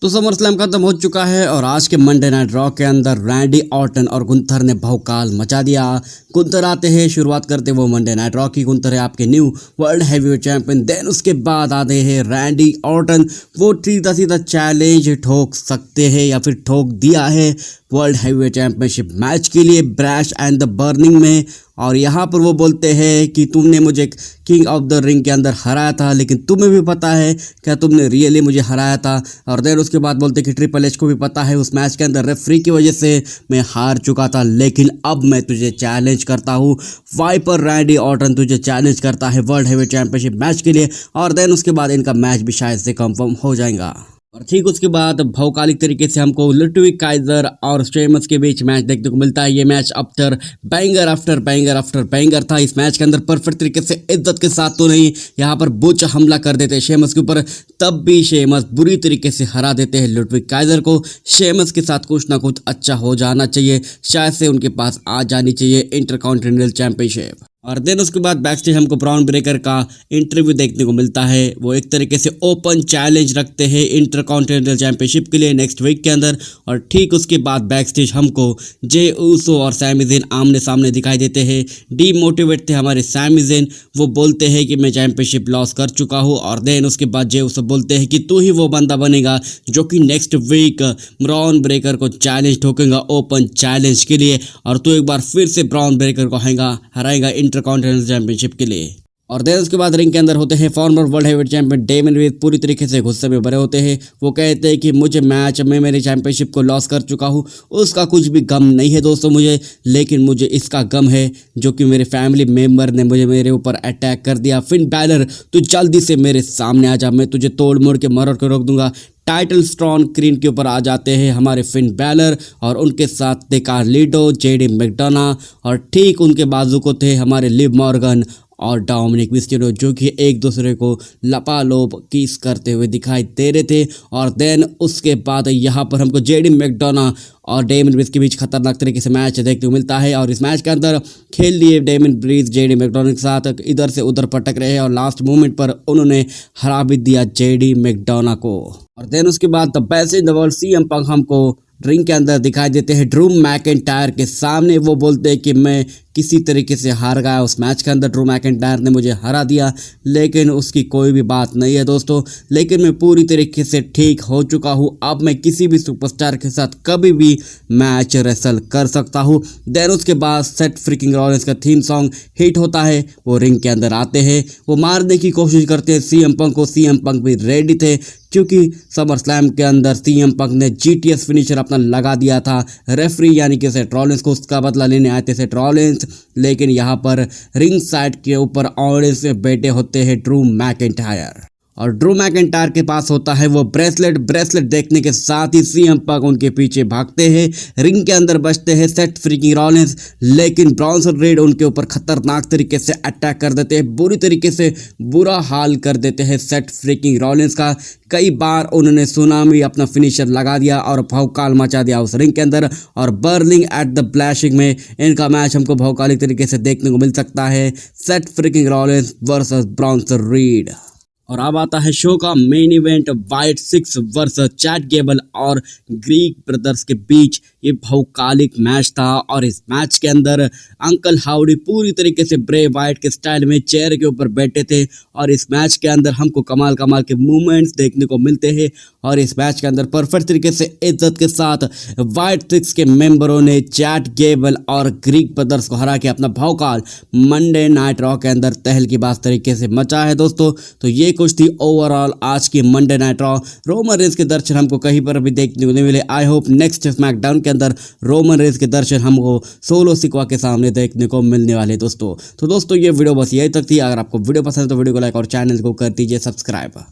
तो summer slam खत्म हो चुका है और आज के मंडे नाइट रॉ के अंदर रैंडी ऑर्टन और गुंथर ने भौकाल मचा दिया। गुंथर आते हैं, शुरुआत करते वो मंडे नाइट रॉ की। गुंथर है आपके new world heavyweight champion. Then उसके बाद आते हैं रैंडी ऑर्टन। वो सीधा सीधा चैलेंज ठोक सकते हैं या फिर ठोक दिया है वर्ल्ड हैवीवेट चैंपियनशिप मैच के लिए ब्रैश एंड द बर्निंग में। और यहाँ पर वो बोलते हैं कि तुमने मुझे किंग ऑफ द रिंग के अंदर हराया था, लेकिन तुम्हें भी पता है क्या तुमने रियली मुझे हराया था। और देन उसके बाद बोलते हैं कि ट्रिपल एच को भी पता है उस मैच के अंदर रेफरी की वजह से मैं हार चुका था, लेकिन अब मैं तुझे चैलेंज करता हूँ। वाइपर रैंडी ऑर्टन तुझे चैलेंज करता है वर्ल्ड हैवीवेट चैंपियनशिप मैच के लिए। और देन उसके बाद इनका मैच भी शायद से कंफर्म हो जाएगा। और ठीक उसके बाद भौकालिक तरीके से हमको लुडविग काइजर और शेमस के बीच मैच देखने को मिलता है। ये मैच आफ्टर बैंगर था। इस मैच के अंदर परफेक्ट तरीके से इज्जत के साथ तो नहीं, यहाँ पर बुच हमला कर देते हैं शेमस के ऊपर, तब भी शेमस बुरी तरीके से हरा देते हैं लुडविग काइजर को। शेमस के साथ कुछ ना कुछ अच्छा हो जाना चाहिए, शायद से उनके पास आ जानी चाहिए इंटरकॉन्टिनेंटल चैंपियनशिप। और देन उसके बाद बैक स्टेज हमको ब्रॉन ब्रेकर का इंटरव्यू देखने को मिलता है। वो एक तरीके से ओपन चैलेंज रखते हैं इंटरकॉन्टिनेंटल चैंपियनशिप के लिए नेक्स्ट वीक के अंदर। और ठीक उसके बाद बैक स्टेज हमको जे ऊसो और सैमी ज़ेन आमने सामने दिखाई देते हैं। डीमोटिवेट थे हमारे सैमी ज़ेन, वो बोलते हैं कि मैं चैंपियनशिप लॉस कर चुका हूँ। और देन उसके बाद जे ऊसो बोलते हैं कि तू ही वो बंदा बनेगा जो कि नेक्स्ट वीक ब्रॉन ब्रेकर को चैलेंज ठोकेगा ओपन चैलेंज के लिए, और तू एक बार फिर से ब्रॉन ब्रेकर को हराएगा इंटरकॉन्टिनेंटल चैंपियनशिप के लिए। और देन उसके बाद रिंग के अंदर होते हैं former world heavyweight champion Damian Priest पूरी तरीके से गुस्से में भरे होते हैं। वो कहते हैं कि मुझे मैच में मेरे चैंपियनशिप को लॉस कर चुका हूँ, उसका कुछ भी गम नहीं है दोस्तों मुझे, लेकिन मुझे इसका गम है जो कि मेरे फैमिली मेम्बर ने मुझे मेरे ऊपर अटैक कर दिया। फिन बैलर तू जल्दी से मेरे सामने आ जा, मैं तुझे तोड़ मोड़ के मरोड़ के रोक दूंगा। टाइटल स्ट्रॉन स्क्रीन के ऊपर आ जाते हैं हमारे फिन बैलर और उनके साथ थे कार्लिटो, जेडी मैकडोना, और ठीक उनके बाजू को थे हमारे लिव मॉर्गन और डोमिनिक मिस्टीरियो, जो कि एक दूसरे को लपालोप किस करते हुए दिखाई दे रहे थे। और देन उसके बाद यहाँ पर हमको जेडी मैकडोना और डेमन ब्रीज के बीच खतरनाक तरीके से मैच देखने को मिलता है। और इस मैच के अंदर खेल लिए डेमन ब्रीज जेडी मैकडोना के साथ इधर से उधर पटक रहे हैं और लास्ट मोमेंट पर उन्होंने हरा भी दिया जेडी मैकडोना को। और देन उसके बाद the best in the world CM Punk हमको रिंग के अंदर दिखाई देते हैं ड्रू मैकिंटायर के सामने। वो बोलते हैं कि मैं किसी तरीके से हार गया उस मैच के अंदर, ड्रू मैकिंटायर ने मुझे हरा दिया, लेकिन उसकी कोई भी बात नहीं है दोस्तों, लेकिन मैं पूरी तरीके से ठीक हो चुका हूँ। अब मैं किसी भी सुपरस्टार के साथ कभी भी मैच रेसल कर सकता हूँ। देन उसके बाद सेट फ्रीकिंग रॉलिंस का थीम सॉन्ग हिट होता है। वो रिंग के अंदर आते हैं, वो मारने की कोशिश करते हैं सीएम पंक को। सीएम पंक भी रेडी थे क्योंकि समर स्लैम के अंदर सीएम पंक ने जीटीएस फिनिशर अपना लगा दिया था रेफरी यानी कि सेट रॉलिंस को, उसका बदला लेने आए थे सेट रॉलिंस। लेकिन यहाँ पर रिंग साइड के ऊपर ऑडियंस में बैठे होते हैं ड्रू मैकिंटायर, और ड्रू मैकिंटायर के पास होता है वो ब्रेसलेट देखने के साथ ही सीएम पंक उनके पीछे भागते हैं। रिंग के अंदर बचते हैं सेट फ्रीकिंग रॉलिंस, लेकिन ब्रॉन्सन रेड उनके ऊपर खतरनाक तरीके से अटैक कर देते हैं, बुरी तरीके से बुरा हाल कर देते हैं सेट फ्रीकिंग रॉलिंस का। कई बार उन्होंने सुनामी अपना फिनिशर लगा दिया और भौकाल मचा दिया उस रिंग के अंदर। और बर्लिंग एट द ब्लैशिंग में इनका मैच हमको भौकालिक तरीके से देखने को मिल सकता है, set freaking Rollins versus Bronson red. और अब आता है शो का main event, white six versus Chad Gable और ग्रीक ब्रदर्स के बीच ये भौकालिक मैच था। और इस मैच के अंदर अंकल हाउडी पूरी तरीके से ब्रे वाइट के स्टाइल में चेयर के ऊपर बैठे थे। और इस मैच के अंदर हमको कमाल के मूवमेंट्स देखने को मिलते हैं। और इस मैच के अंदर परफेक्ट तरीके से इज्जत के साथ वाइट सिक्स के मेंबरों ने चैट गेबल और ग्रीक ब्रदर्स को हरा के अपना भौकाल मंडे नाइट रॉ के अंदर तहलकीबाज तरीके से मचा है दोस्तों। तो ये कुछ थी ओवरऑल आज की Monday night raw. Roman Reigns के दर्शन हमको कहीं पर भी देखने को नहीं मिले। आई होप नेक्स्ट स्मैकडाउन के अंदर रोमन रेंस के दर्शन हमको सोलो सिक्वा के सामने देखने को मिलने वाले दोस्तों। तो दोस्तों ये वीडियो बस यही तक थी। अगर आपको वीडियो पसंद है तो वीडियो को लाइक और चैनल को कर दीजिए सब्सक्राइब।